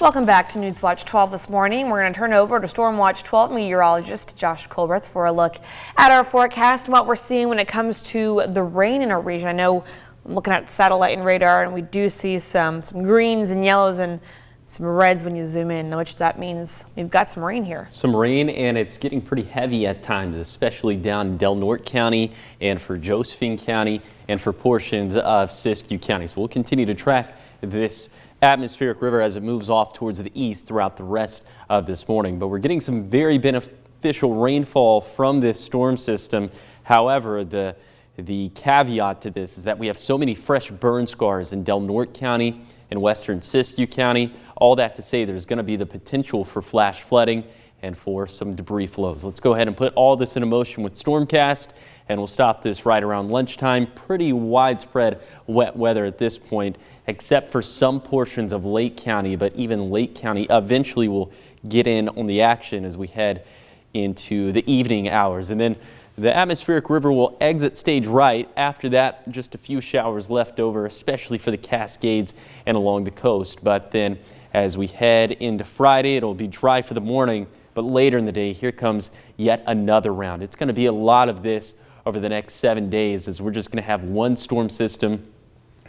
Welcome back to News Watch 12 this morning. We're going to turn over to Storm Watch 12 meteorologist Josh Colbert for a look at our forecast and what we're seeing when it comes to the rain in our region. I know I'm looking at satellite and radar, and we do see some greens and yellows and some reds when you zoom in, which that means we've got some rain here. Some rain, and it's getting pretty heavy at times, especially down in Del Norte County and for Josephine County and for portions of Siskiyou County. So we'll continue to track this atmospheric river as it moves off towards the east throughout the rest of this morning. But we're getting some very beneficial rainfall from this storm system. However, the caveat to this is that we have so many fresh burn scars in Del Norte County and western Siskiyou County. All that to say there's going to be the potential for flash flooding and for some debris flows. Let's go ahead and put all this into motion with Stormcast, and we'll stop this right around lunchtime. Pretty widespread wet weather at this point, except for some portions of Lake County, but even Lake County eventually will get in on the action as we head into the evening hours. And then the atmospheric river will exit stage right. After that, just a few showers left over, especially for the Cascades and along the coast. But then as we head into Friday, it'll be dry for the morning, but later in the day, here comes yet another round. It's going to be a lot of this over the next 7 days, as we're just going to have one storm system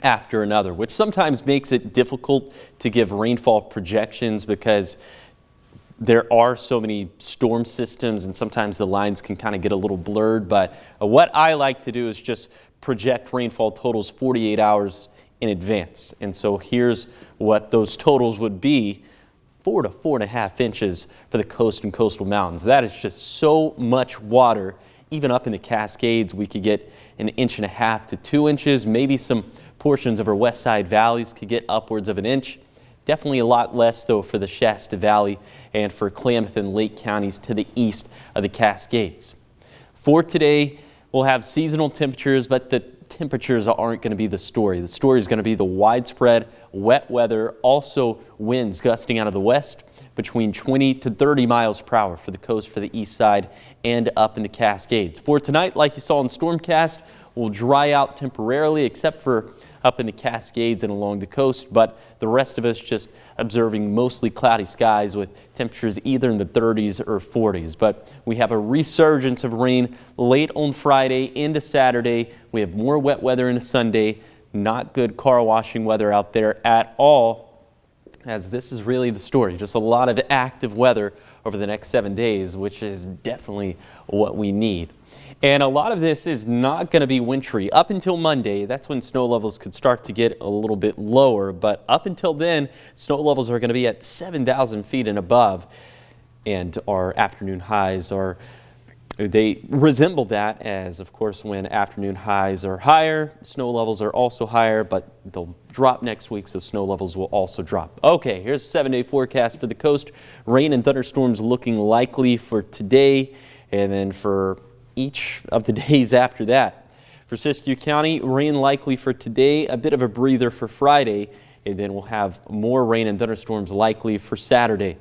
after another, which sometimes makes it difficult to give rainfall projections because there are so many storm systems and sometimes the lines can kind of get a little blurred. But what I like to do is just project rainfall totals 48 hours in advance. And so here's what those totals would be: 4 to 4.5 inches for the coast and coastal mountains. That is just so much water. Even up in the Cascades, we could get 1.5 to 2 inches. Maybe some portions of our west side valleys could get upwards of 1 inch. Definitely a lot less, though, for the Shasta Valley and for Klamath and Lake counties to the east of the Cascades. For today, we'll have seasonal temperatures, but the temperatures aren't going to be the story. The story is going to be the widespread wet weather, also winds gusting out of the west between 20 to 30 miles per hour for the coast, for the east side, and up in the Cascades. For tonight, like you saw in Stormcast, will dry out temporarily, except for up in the Cascades and along the coast, but the rest of us just observing mostly cloudy skies with temperatures either in the 30s or 40s. But we have a resurgence of rain late on Friday into Saturday. We have more wet weather into Sunday. Not good car washing weather out there at all, as this is really the story. Just a lot of active weather over the next 7 days, which is definitely what we need. And a lot of this is not going to be wintry. Up until Monday, that's when snow levels could start to get a little bit lower. But up until then, snow levels are going to be at 7,000 feet and above. And our afternoon highs they resemble that, as of course when afternoon highs are higher, snow levels are also higher, but they'll drop next week, so snow levels will also drop. Okay, here's a 7-day forecast for the coast. Rain and thunderstorms looking likely for today, and then for each of the days after that. For Siskiyou County, rain likely for today, a bit of a breather for Friday, and then we'll have more rain and thunderstorms likely for Saturday.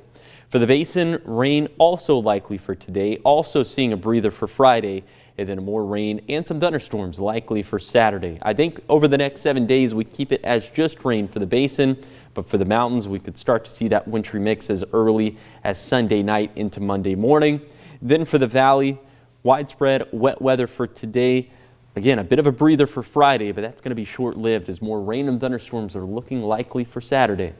For the Basin, rain also likely for today, also seeing a breather for Friday, and then more rain and some thunderstorms likely for Saturday. I think over the next 7 days, we keep it as just rain for the Basin, but for the mountains, we could start to see that wintry mix as early as Sunday night into Monday morning. Then for the Valley, widespread wet weather for today. Again, a bit of a breather for Friday, but that's going to be short-lived as more rain and thunderstorms are looking likely for Saturday.